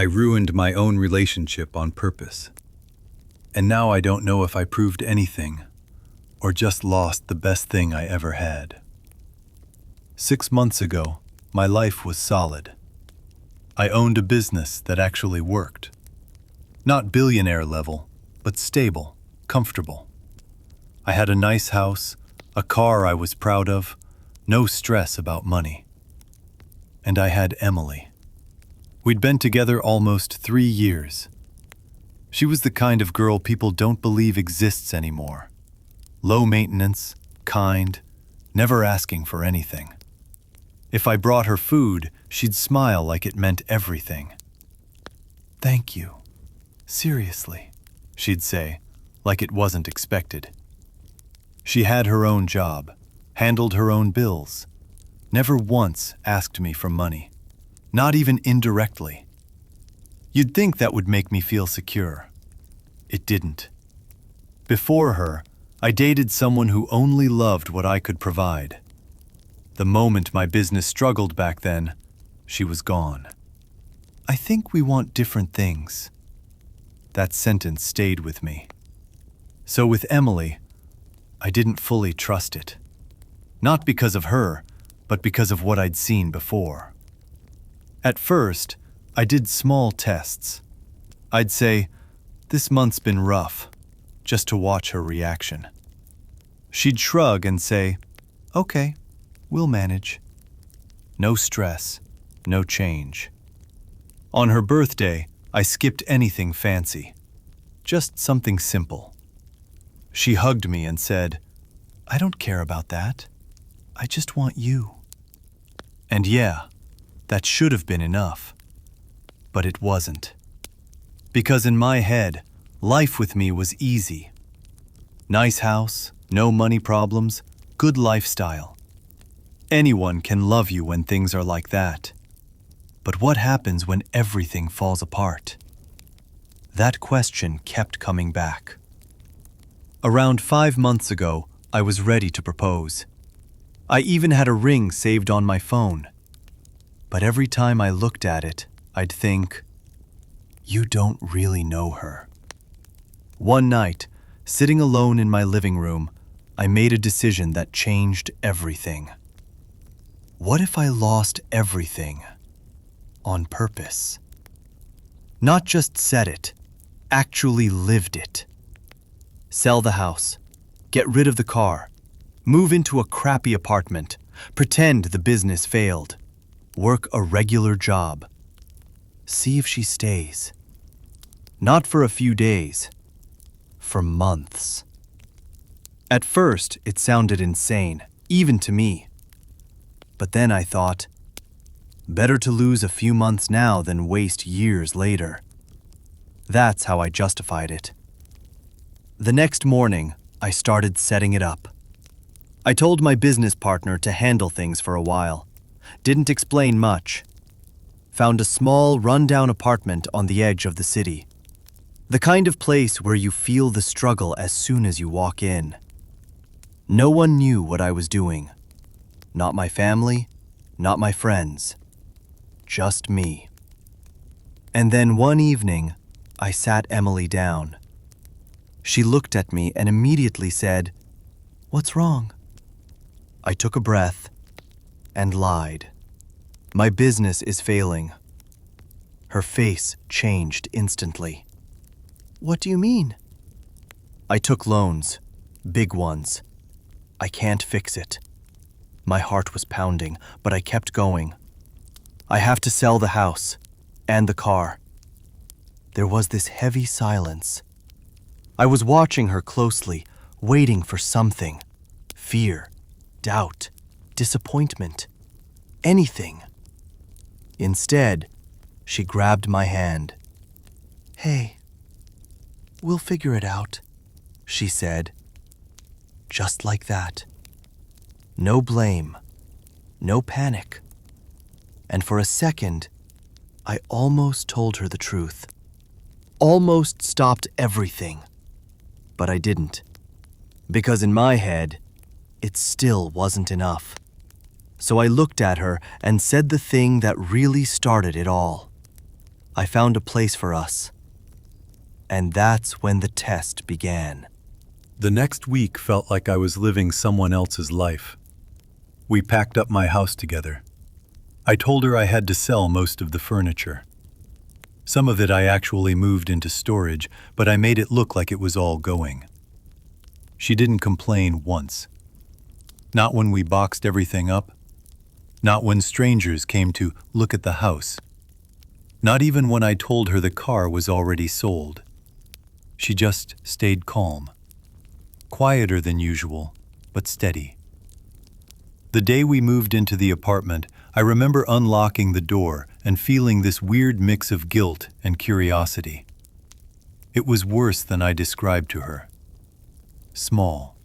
I ruined my own relationship on purpose. And now I don't know if I proved anything or just lost the best thing I ever had. 6 months ago, my life was solid. I owned a business that actually worked. Not billionaire level, but stable, comfortable. I had a nice house, a car I was proud of, no stress about money. And I had Emily. We'd been together almost 3 years. She was the kind of girl people don't believe exists anymore. Low maintenance, kind, never asking for anything. If I brought her food, she'd smile like it meant everything. "Thank you. Seriously," she'd say, like it wasn't expected. She had her own job, handled her own bills, never once asked me for money, not even indirectly. You'd think that would make me feel secure. It didn't. Before her, I dated someone who only loved what I could provide. The moment my business struggled back then, she was gone. "I think we want different things." That sentence stayed with me. So with Emily, I didn't fully trust it. Not because of her, but because of what I'd seen before. At first, I did small tests. I'd say, "This month's been rough," just to watch her reaction. She'd shrug and say, "Okay, we'll manage." No stress, no change. On her birthday, I skipped anything fancy, just something simple. She hugged me and said, "I don't care about that. I just want you." And yeah, that should have been enough. But it wasn't. Because in my head, life with me was easy. Nice house, no money problems, good lifestyle. Anyone can love you when things are like that. But what happens when everything falls apart? That question kept coming back. Around 5 months ago, I was ready to propose. I even had a ring saved on my phone. But every time I looked at it, I'd think, "You don't really know her." One night, sitting alone in my living room, I made a decision that changed everything. What if I lost everything on purpose? Not just said it, actually lived it. Sell the house, get rid of the car, move into a crappy apartment, pretend the business failed, work a regular job. See if she stays. Not for a few days, for months. At first, it sounded insane, even to me. But then I thought, better to lose a few months now than waste years later. That's how I justified it. The next morning, I started setting it up. I told my business partner to handle things for a while. Didn't explain much. Found a small, rundown apartment on the edge of the city. The kind of place where you feel the struggle as soon as you walk in. No one knew what I was doing. Not my family, not my friends. Just me. And then one evening, I sat Emily down. She looked at me and immediately said, "What's wrong?" I took a breath and lied. "My business is failing." Her face changed instantly. "What do you mean?" "I took loans, big ones. I can't fix it." My heart was pounding, but I kept going. "I have to sell the house and the car." There was this heavy silence. I was watching her closely, waiting for something. Fear, doubt, disappointment, anything. Instead, she grabbed my hand. "Hey, we'll figure it out," she said. Just like that. No blame, no panic. And for a second, I almost told her the truth. Almost stopped everything. But I didn't. Because in my head, it still wasn't enough. So I looked at her and said the thing that really started it all. I found a place for us. And that's when the test began. The next week felt like I was living someone else's life. We packed up my house together. I told her I had to sell most of the furniture. Some of it I actually moved into storage, but I made it look like it was all going. She didn't complain once. Not when we boxed everything up. Not when strangers came to look at the house. Not even when I told her the car was already sold. She just stayed calm. Quieter than usual, but steady. The day we moved into the apartment, I remember unlocking the door and feeling this weird mix of guilt and curiosity. It was worse than I described to her. Small.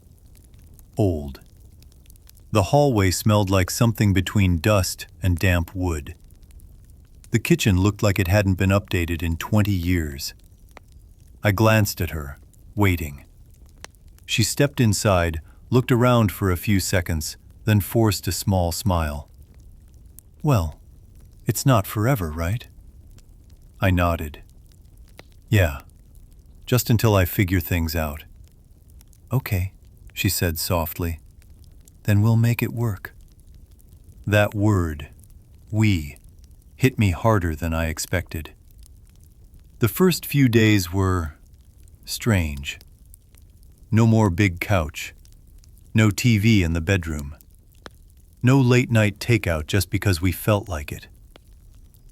Old. The hallway smelled like something between dust and damp wood. The kitchen looked like it hadn't been updated in 20 years. I glanced at her, waiting. She stepped inside, looked around for a few seconds, then forced a small smile. "Well, it's not forever, right?" I nodded. "Yeah, just until I figure things out." "Okay," she said softly. "Then we'll make it work." That word, we, hit me harder than I expected. The first few days were strange. No more big couch. No TV in the bedroom. No late-night takeout just because we felt like it.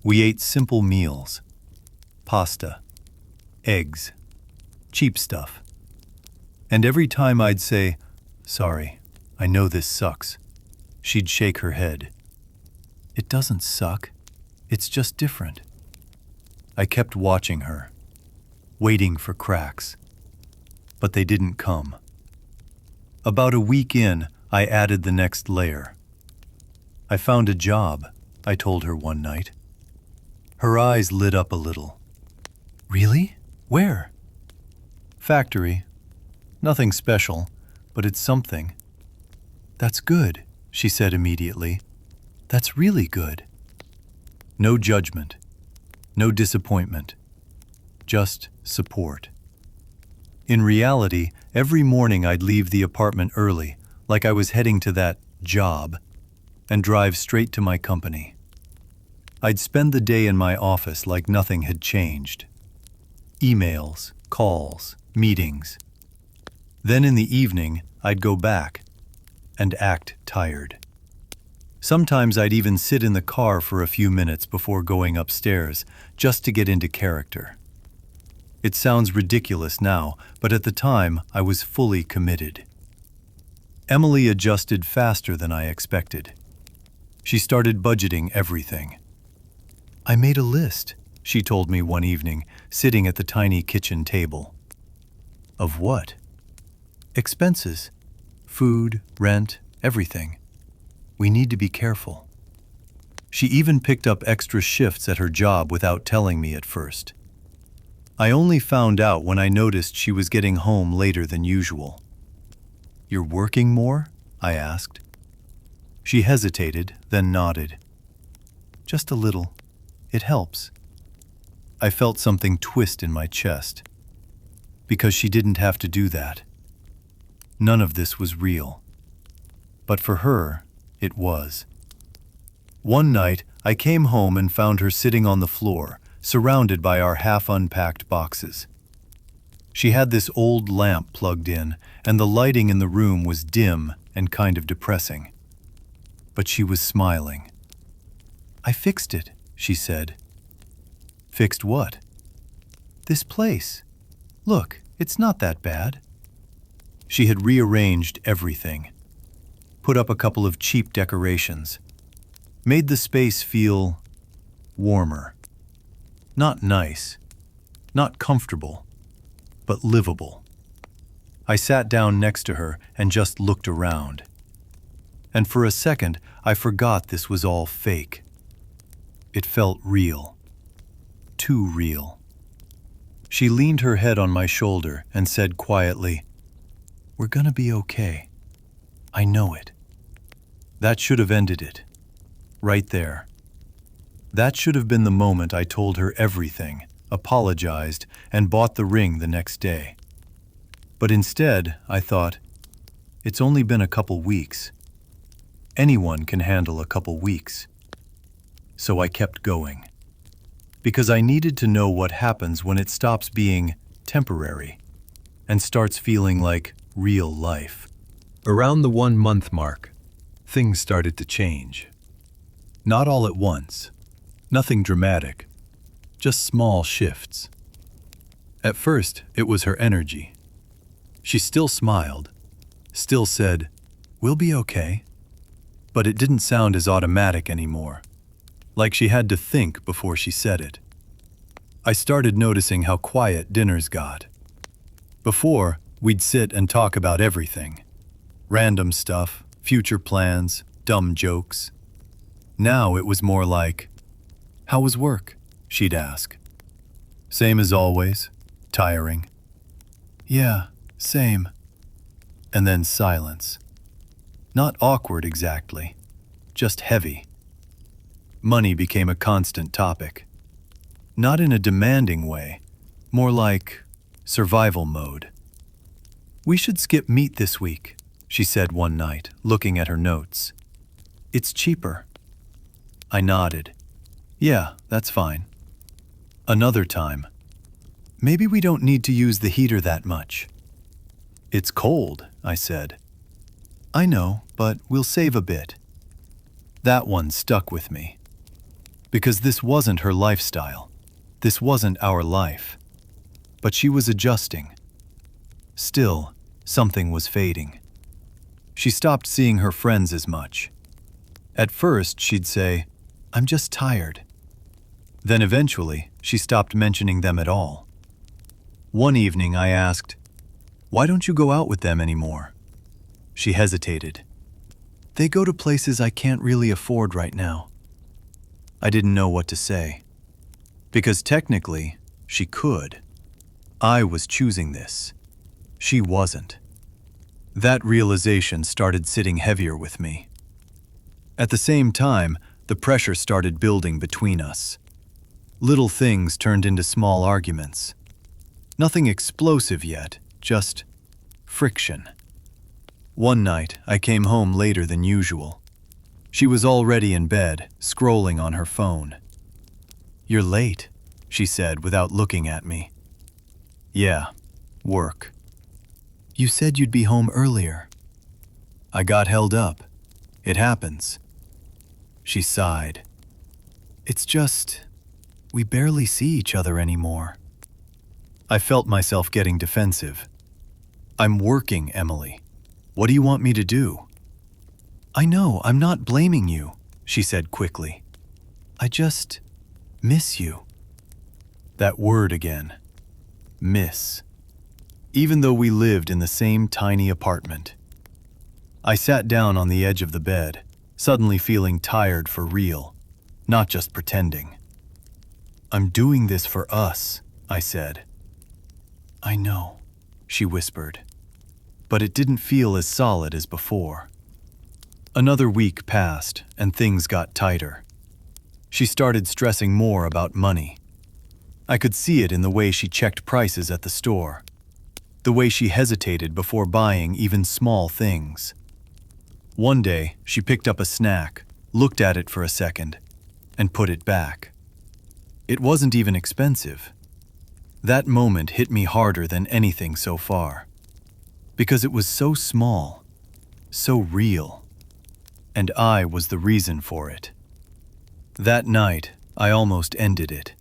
We ate simple meals. Pasta. Eggs. Cheap stuff. And every time I'd say, "Sorry, I know this sucks," she'd shake her head. "It doesn't suck. It's just different." I kept watching her, waiting for cracks. But they didn't come. About a week in, I added the next layer. "I found a job," I told her one night. Her eyes lit up a little. "Really? Where?" "Factory. Nothing special, but it's something." "That's good," she said immediately. "That's really good." No judgment. No disappointment. Just support. In reality, every morning I'd leave the apartment early, like I was heading to that job, and drive straight to my company. I'd spend the day in my office like nothing had changed. Emails, calls, meetings. Then in the evening, I'd go back and act tired. Sometimes I'd even sit in the car for a few minutes before going upstairs, just to get into character. It sounds ridiculous now, but at the time I was fully committed. Emily adjusted faster than I expected. She started budgeting everything. "I made a list," she told me one evening, sitting at the tiny kitchen table. "Of what?" "Expenses. Food, rent, everything. We need to be careful." She even picked up extra shifts at her job without telling me at first. I only found out when I noticed she was getting home later than usual. "You're working more?" I asked. She hesitated, then nodded. "Just a little. It helps." I felt something twist in my chest. Because she didn't have to do that. None of this was real. But for her, it was. One night, I came home and found her sitting on the floor, surrounded by our half-unpacked boxes. She had this old lamp plugged in, and the lighting in the room was dim and kind of depressing. But she was smiling. "I fixed it," she said. "Fixed what?" "This place. Look, it's not that bad." She had rearranged everything. Put up a couple of cheap decorations. Made the space feel warmer. Not nice, not comfortable, but livable. I sat down next to her and just looked around. And for a second, I forgot this was all fake. It felt real. Too real. She leaned her head on my shoulder and said quietly, "We're gonna be okay. I know it." That should have ended it. Right there. That should have been the moment I told her everything, apologized, and bought the ring the next day. But instead, I thought, it's only been a couple weeks. Anyone can handle a couple weeks. So I kept going. Because I needed to know what happens when it stops being temporary and starts feeling like real life. Around the 1 month mark, things started to change. Not all at once. Nothing dramatic. Just small shifts. At first, it was her energy. She still smiled, still said, "We'll be okay." But it didn't sound as automatic anymore, like she had to think before she said it. I started noticing how quiet dinners got. Before, we'd sit and talk about everything. Random stuff, future plans, dumb jokes. Now it was more like, "How was work?" she'd ask. "Same as always, tiring." "Yeah, same." And then silence. Not awkward exactly, just heavy. Money became a constant topic. Not in a demanding way, more like survival mode. "We should skip meat this week," she said one night, looking at her notes. "It's cheaper." I nodded. "Yeah, that's fine." Another time. "Maybe we don't need to use the heater that much." "It's cold," I said. "I know, but we'll save a bit." That one stuck with me. Because this wasn't her lifestyle. This wasn't our life. But she was adjusting. Still, something was fading. She stopped seeing her friends as much. At first, she'd say, "I'm just tired." Then eventually, she stopped mentioning them at all. One evening I asked, "Why don't you go out with them anymore?" She hesitated. "They go to places I can't really afford right now." I didn't know what to say. Because technically, she could. I was choosing this. She wasn't. That realization started sitting heavier with me. At the same time, the pressure started building between us. Little things turned into small arguments. Nothing explosive yet, just friction. One night, I came home later than usual. She was already in bed, scrolling on her phone. "You're late," she said without looking at me. "Yeah, work." "You said you'd be home earlier." "I got held up. It happens." She sighed. "It's just, we barely see each other anymore." I felt myself getting defensive. "I'm working, Emily. What do you want me to do?" "I know, I'm not blaming you," she said quickly. "I just miss you." That word again. Miss. Even though we lived in the same tiny apartment. I sat down on the edge of the bed, suddenly feeling tired for real, not just pretending. "I'm doing this for us," I said. "I know," she whispered. But it didn't feel as solid as before. Another week passed, and things got tighter. She started stressing more about money. I could see it in the way she checked prices at the store, the way she hesitated before buying even small things. One day, she picked up a snack, looked at it for a second, and put it back. It wasn't even expensive. That moment hit me harder than anything so far. Because it was so small, so real. And I was the reason for it. That night, I almost ended it.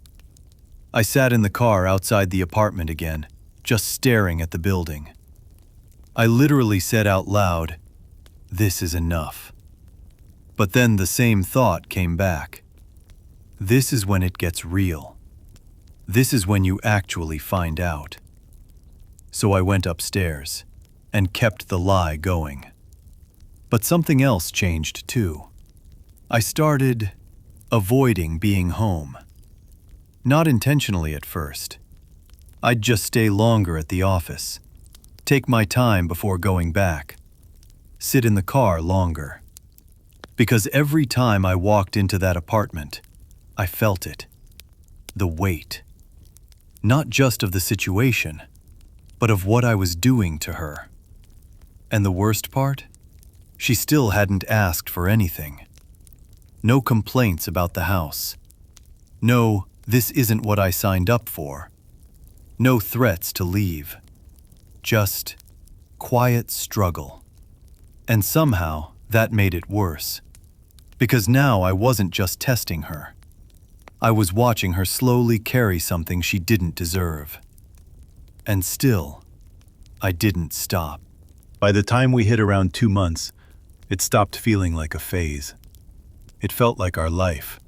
I sat in the car outside the apartment again, just staring at the building. I literally said out loud, "This is enough." But then the same thought came back. This is when it gets real. This is when you actually find out. So I went upstairs and kept the lie going. But something else changed too. I started avoiding being home. Not intentionally at first. I'd just stay longer at the office, take my time before going back, sit in the car longer. Because every time I walked into that apartment, I felt it. The weight. Not just of the situation, but of what I was doing to her. And the worst part? She still hadn't asked for anything. No complaints about the house. No, this isn't what I signed up for. No threats to leave. Just quiet struggle. And somehow that made it worse. Because now I wasn't just testing her. I was watching her slowly carry something she didn't deserve. And still, I didn't stop. By the time we hit around 2 months, it stopped feeling like a phase. It felt like our life.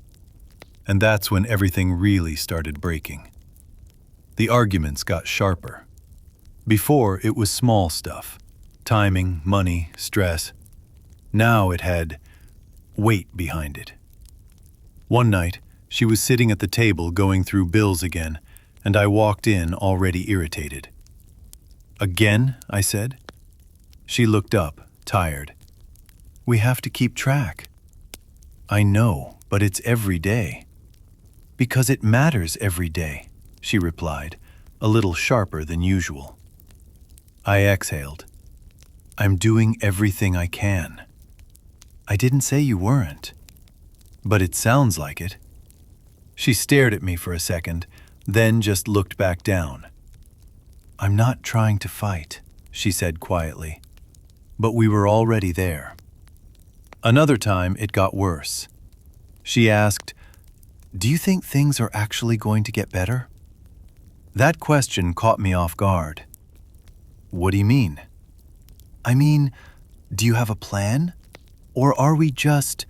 And that's when everything really started breaking. The arguments got sharper. Before, it was small stuff. Timing, money, stress. Now it had weight behind it. One night, she was sitting at the table going through bills again, and I walked in already irritated. "Again?" I said. She looked up, tired. "We have to keep track." "I know, but it's every day." "Because it matters every day," she replied, a little sharper than usual. I exhaled. "I'm doing everything I can." "I didn't say you weren't." "But it sounds like it." She stared at me for a second, then just looked back down. "I'm not trying to fight," she said quietly. But we were already there. Another time it got worse. She asked, "Do you think things are actually going to get better?" That question caught me off guard. "What do you mean?" "I mean, do you have a plan? Or are we just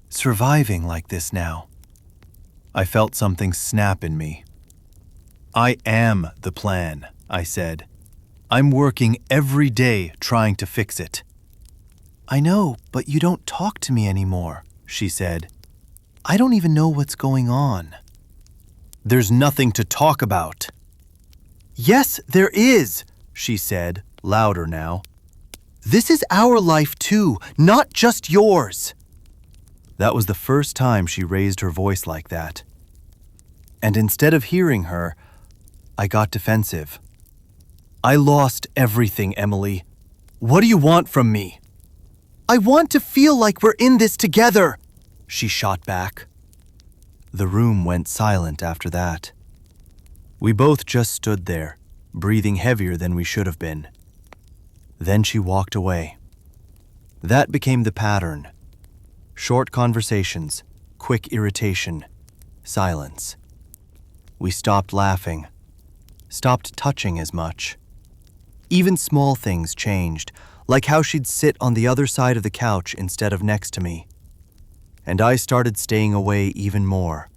surviving like this now?" I felt something snap in me. "I am the plan," I said. "I'm working every day trying to fix it." "I know, but you don't talk to me anymore," she said. "I don't even know what's going on." "There's nothing to talk about." "Yes, there is," she said, louder now. "This is our life too, not just yours." That was the first time she raised her voice like that. And instead of hearing her, I got defensive. "I lost everything, Emily. What do you want from me?" "I want to feel like we're in this together," she shot back. The room went silent after that. We both just stood there, breathing heavier than we should have been. Then she walked away. That became the pattern. Short conversations, quick irritation, silence. We stopped laughing, stopped touching as much. Even small things changed, like how she'd sit on the other side of the couch instead of next to me. And I started staying away even more.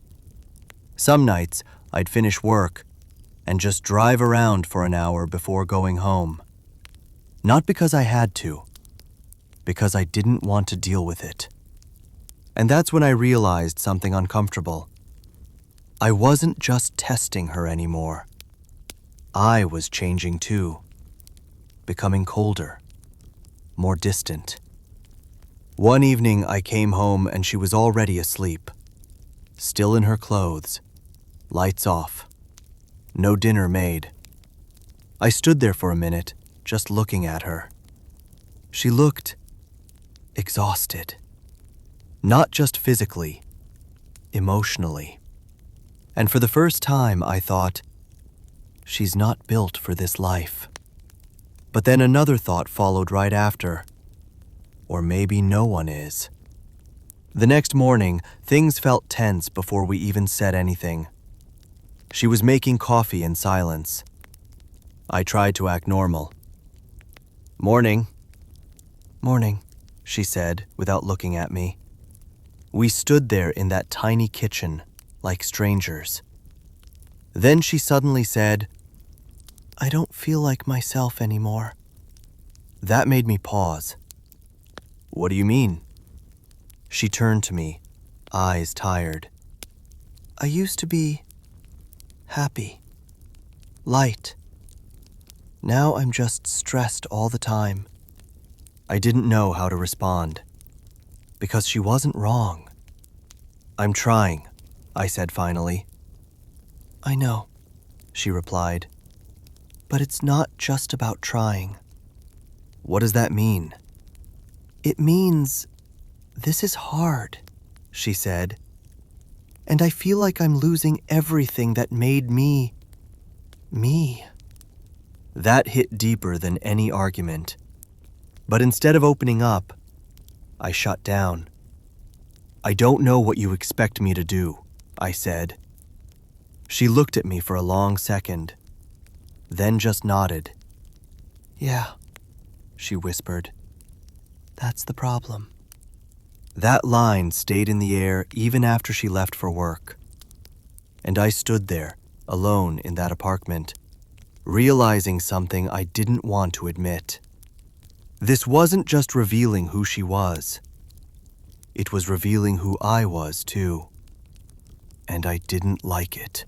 Some nights, I'd finish work and just drive around for an hour before going home. Not because I had to, because I didn't want to deal with it. And that's when I realized something uncomfortable. I wasn't just testing her anymore. I was changing too, becoming colder, more distant. One evening I came home and she was already asleep, still in her clothes, lights off, no dinner made. I stood there for a minute, just looking at her. She looked exhausted, not just physically, emotionally. And for the first time I thought, she's not built for this life. But then another thought followed right after. Or maybe no one is. The next morning, things felt tense before we even said anything. She was making coffee in silence. I tried to act normal. "Morning." "Morning," she said without looking at me. We stood there in that tiny kitchen, like strangers. Then she suddenly said, "I don't feel like myself anymore." That made me pause. "What do you mean?" She turned to me, eyes tired. "I used to be happy, light. Now I'm just stressed all the time." I didn't know how to respond, because she wasn't wrong. "I'm trying," I said finally. I know, she replied. But it's not just about trying. What does that mean? It means this is hard, she said. And I feel like I'm losing everything that made me. That hit deeper than any argument. But instead of opening up, I shut down. I don't know what you expect me to do, I said. She looked at me for a long second, then just nodded. Yeah, she whispered. That's the problem. That line stayed in the air even after she left for work. And I stood there, alone in that apartment, realizing something I didn't want to admit. This wasn't just revealing who she was. It was revealing who I was, too. And I didn't like it.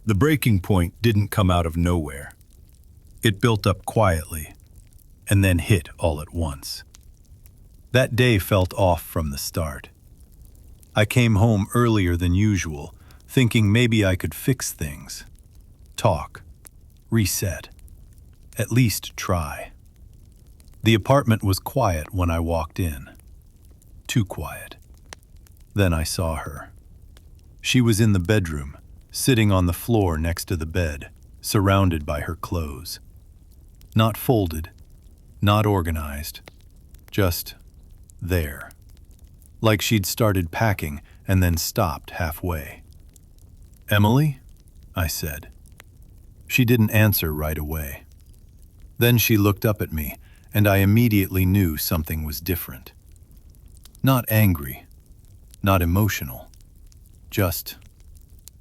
The breaking point didn't come out of nowhere. It built up quietly, and then hit all at once. That day felt off from the start. I came home earlier than usual, thinking maybe I could fix things. Talk. Reset. At least try. The apartment was quiet when I walked in. Too quiet. Then I saw her. She was in the bedroom, sitting on the floor next to the bed, surrounded by her clothes. Not folded, not organized, just there. Like she'd started packing and then stopped halfway. "Emily?" I said. She didn't answer right away. Then she looked up at me, and I immediately knew something was different. Not angry, not emotional, just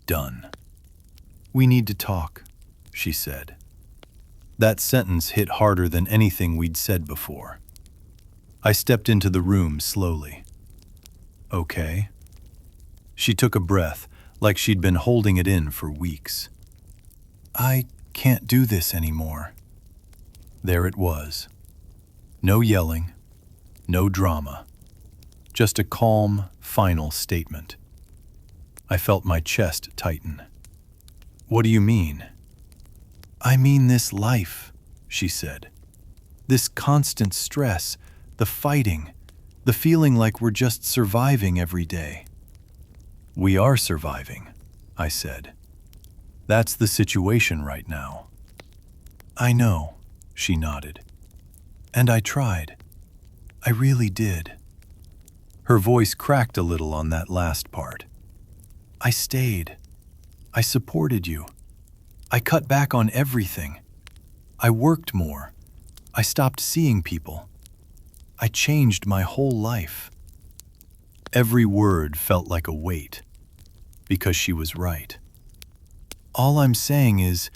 done. "We need to talk," she said. That sentence hit harder than anything we'd said before. I stepped into the room slowly. "Okay." She took a breath, like she'd been holding it in for weeks. "I can't do this anymore." There it was. No yelling, no drama. Just a calm, final statement. I felt my chest tighten. "What do you mean?" "I mean this life," she said. "This constant stress, the fighting, the feeling like we're just surviving every day." "We are surviving," I said. "That's the situation right now." "I know," she nodded. "And I tried. I really did." Her voice cracked a little on that last part. "I stayed. I supported you. I cut back on everything. I worked more. I stopped seeing people. I changed my whole life." Every word felt like a weight, because she was right. "All I'm saying is,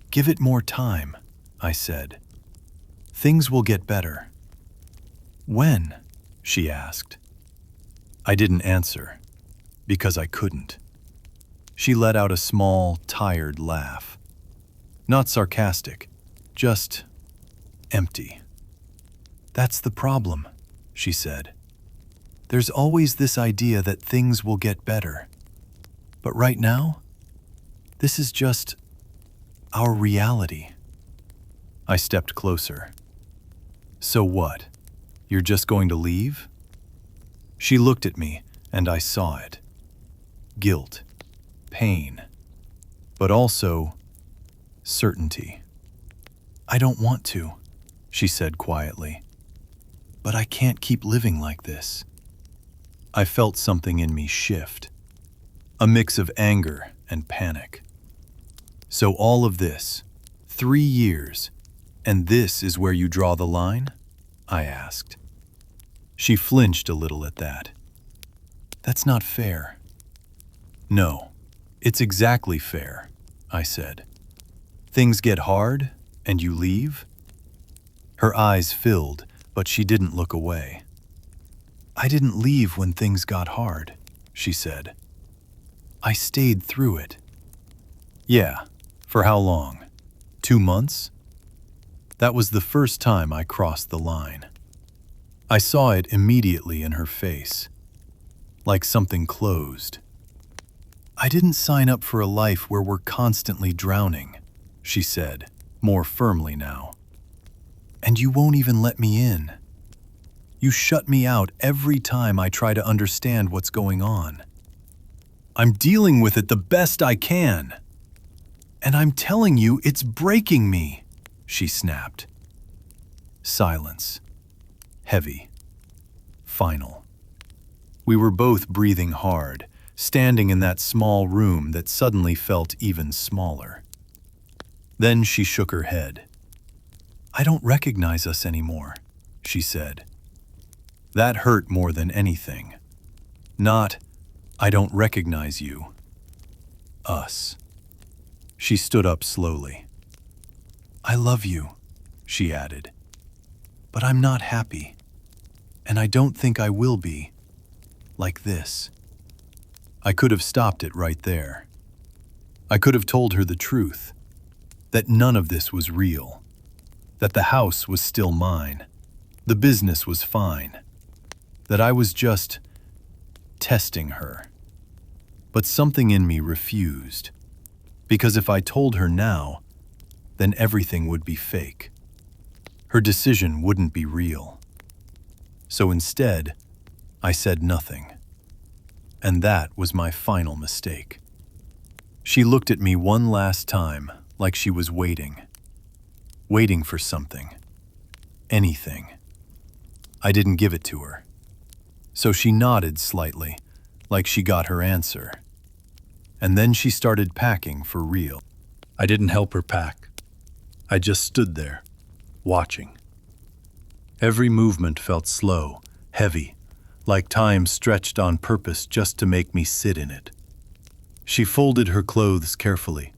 give it more time," I said. "Things will get better." "When?" she asked. I didn't answer, because I couldn't. She let out a small, tired laugh. Not sarcastic, just empty. "That's the problem," she said. "There's always this idea that things will get better. But right now, this is just our reality." I stepped closer. "So what? You're just going to leave?" She looked at me, and I saw it. Guilt, pain, but also certainty. "I don't want to," she said quietly. "But I can't keep living like this." I felt something in me shift, a mix of anger and panic. "So all of this, 3 years, and this is where you draw the line?" I asked. She flinched a little at that. "That's not fair." "No, it's exactly fair," I said. "Things get hard, and you leave?" Her eyes filled, but she didn't look away. "I didn't leave when things got hard," she said. "I stayed through it." "Yeah, for how long? 2 months?" That was the first time I crossed the line. I saw it immediately in her face, like something closed. I didn't sign up for a life where we're constantly drowning, she said, more firmly now. And you won't even let me in. You shut me out every time I try to understand what's going on. I'm dealing with it the best I can. And I'm telling you, it's breaking me, she snapped. Silence. Heavy. Final. We were both breathing hard, standing in that small room that suddenly felt even smaller. Then she shook her head. I don't recognize us anymore, she said. That hurt more than anything. Not, I don't recognize you. Us. She stood up slowly. I love you, she added. But I'm not happy. And I don't think I will be. Like this. I could have stopped it right there. I could have told her the truth. That none of this was real. That the house was still mine. The business was fine. That I was just testing her. But something in me refused. Because if I told her now, then everything would be fake. Her decision wouldn't be real. So instead, I said nothing. And that was my final mistake. She looked at me one last time, like she was waiting. Waiting for something. Anything. I didn't give it to her. So she nodded slightly, like she got her answer. And then she started packing for real. I didn't help her pack. I just stood there, watching. Every movement felt slow, heavy, like time stretched on purpose just to make me sit in it. She folded her clothes carefully,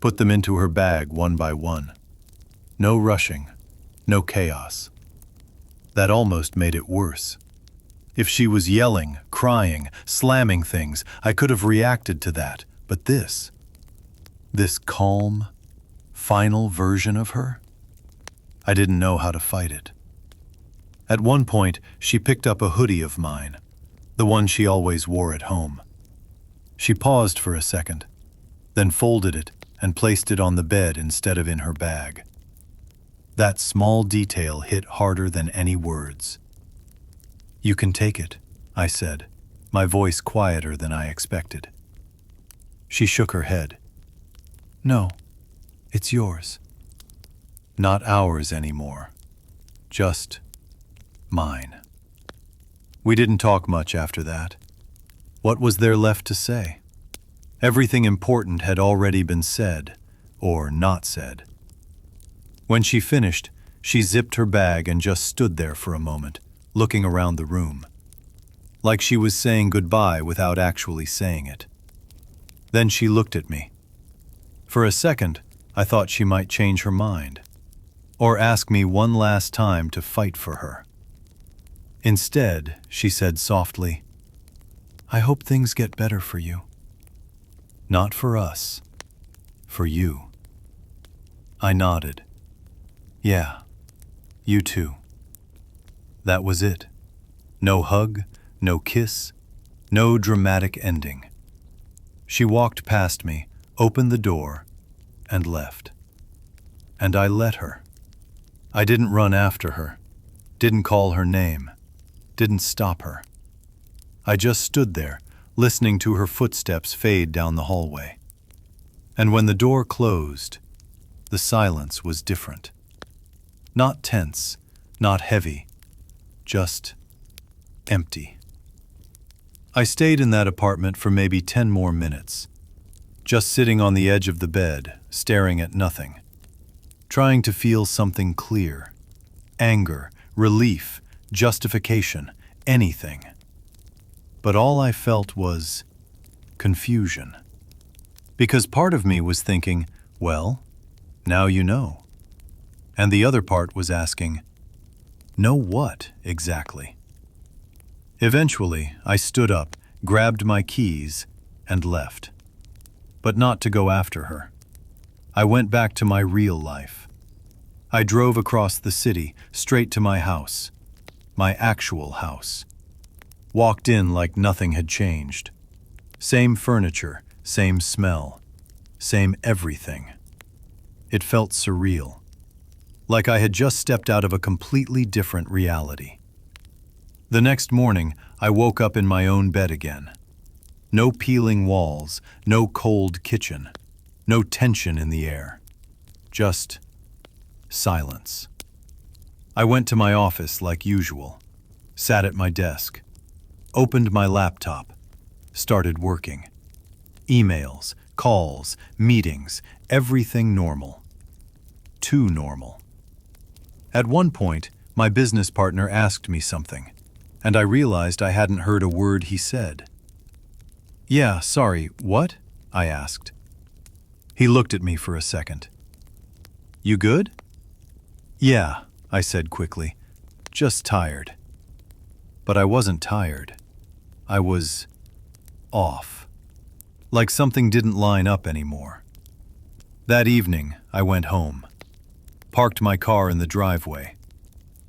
put them into her bag one by one. No rushing, no chaos. That almost made it worse. If she was yelling, crying, slamming things, I could have reacted to that. But this calm, final version of her, I didn't know how to fight it. At one point, she picked up a hoodie of mine, the one she always wore at home. She paused for a second, then folded it and placed it on the bed instead of in her bag. That small detail hit harder than any words. You can take it, I said, my voice quieter than I expected. She shook her head. No, it's yours. Not ours anymore. Just mine. We didn't talk much after that. What was there left to say? Everything important had already been said, or not said. When she finished, she zipped her bag and just stood there for a moment, looking around the room, like she was saying goodbye without actually saying it. Then she looked at me. For a second, I thought she might change her mind, or ask me one last time to fight for her. Instead, she said softly, I hope things get better for you. Not for us, for you. I nodded. Yeah, you too. That was it. No hug, no kiss, no dramatic ending. She walked past me, opened the door, and left. And I let her. I didn't run after her, didn't call her name, didn't stop her. I just stood there, listening to her footsteps fade down the hallway. And when the door closed, the silence was different. Not tense, not heavy, just empty. I stayed in that apartment for maybe 10 more minutes, just sitting on the edge of the bed, staring at nothing, trying to feel something clear. Anger, relief, justification, anything. But all I felt was confusion. Because part of me was thinking, well, now you know. And the other part was asking, know what exactly? Eventually, I stood up, grabbed my keys, and left. But not to go after her. I went back to my real life. I drove across the city, straight to my house. My actual house. Walked in like nothing had changed. Same furniture, same smell, same everything. It felt surreal, like I had just stepped out of a completely different reality. The next morning, I woke up in my own bed again. No peeling walls, no cold kitchen, no tension in the air. Just silence. I went to my office like usual, sat at my desk, opened my laptop, started working. Emails, calls, meetings, everything normal. Too normal. At one point, my business partner asked me something, and I realized I hadn't heard a word he said. "Yeah, sorry, what?" I asked. He looked at me for a second. "You good?" "Yeah," I said quickly. "Just tired." But I wasn't tired. I was off. Like something didn't line up anymore. That evening, I went home, parked my car in the driveway,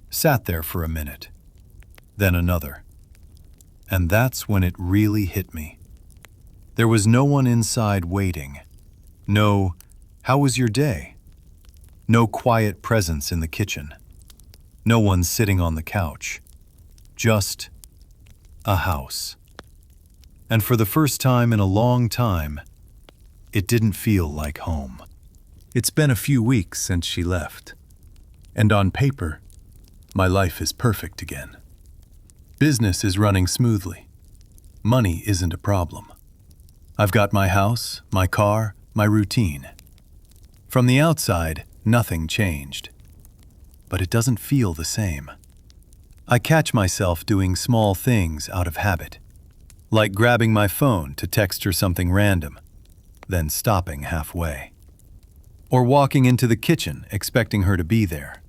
sat there for a minute, then another. And that's when it really hit me. There was no one inside waiting. No, "How was your day?" No quiet presence in the kitchen. No one sitting on the couch. Just a house. And for the first time in a long time, it didn't feel like home. It's been a few weeks since she left. And on paper, my life is perfect again. Business is running smoothly. Money isn't a problem. I've got my house, my car, my routine. From the outside, nothing changed. But it doesn't feel the same. I catch myself doing small things out of habit, like grabbing my phone to text her something random, then stopping halfway. Or walking into the kitchen expecting her to be there.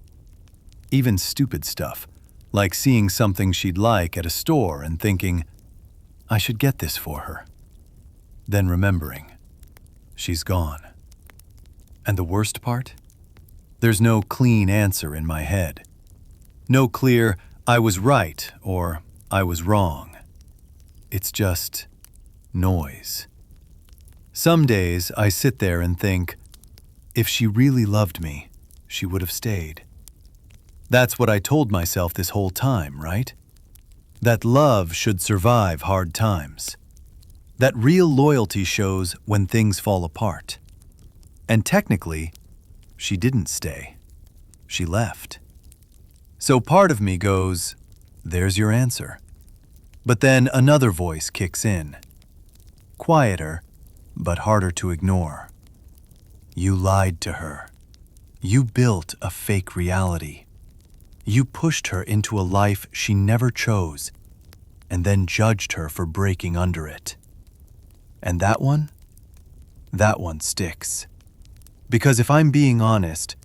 Even stupid stuff, like seeing something she'd like at a store and thinking, "I should get this for her." Then remembering, she's gone. And the worst part? There's no clean answer in my head. No clear, "I was right" or "I was wrong." It's just noise. Some days I sit there and think, if she really loved me, she would have stayed. That's what I told myself this whole time, right? That love should survive hard times. That real loyalty shows when things fall apart. And technically, she didn't stay. She left. So part of me goes, there's your answer. But then another voice kicks in. Quieter, but harder to ignore. You lied to her. You built a fake reality. You pushed her into a life she never chose, and then judged her for breaking under it. And that one sticks. Because if I'm being honest,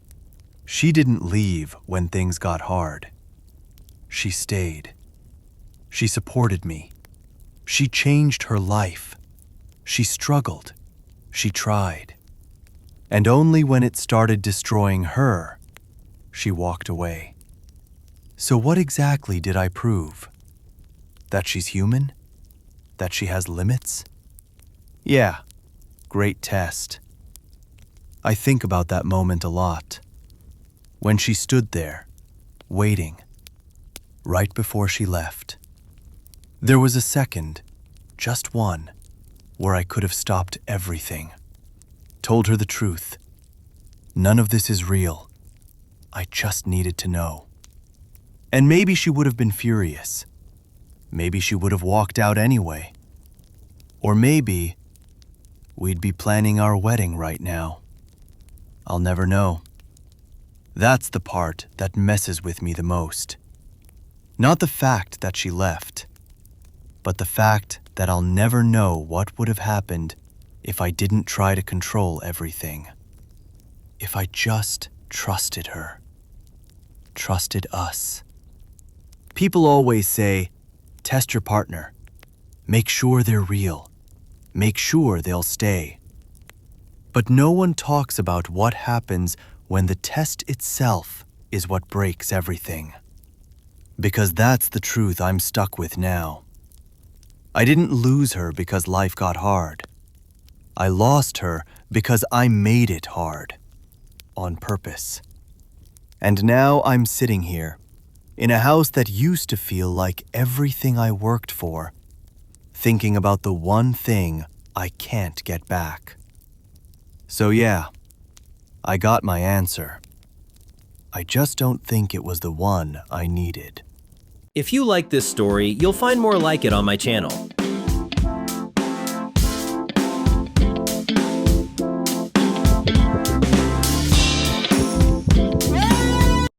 she didn't leave when things got hard. She stayed. She supported me. She changed her life. She struggled. She tried. And only when it started destroying her, she walked away. So what exactly did I prove? That she's human? That she has limits? Yeah, great test. I think about that moment a lot. When she stood there, waiting, right before she left. There was a second, just one, where I could have stopped everything. Told her the truth. None of this is real. I just needed to know. And maybe she would have been furious. Maybe she would have walked out anyway. Or maybe we'd be planning our wedding right now. I'll never know. That's the part that messes with me the most. Not the fact that she left, but the fact that I'll never know what would have happened if I didn't try to control everything. If I just trusted her. Trusted us. People always say, test your partner. Make sure they're real. Make sure they'll stay. But no one talks about what happens when the test itself is what breaks everything. Because that's the truth I'm stuck with now. I didn't lose her because life got hard. I lost her because I made it hard, on purpose. And now I'm sitting here, in a house that used to feel like everything I worked for, thinking about the one thing I can't get back. So yeah, I got my answer. I just don't think it was the one I needed. If you like this story, you'll find more like it on my channel.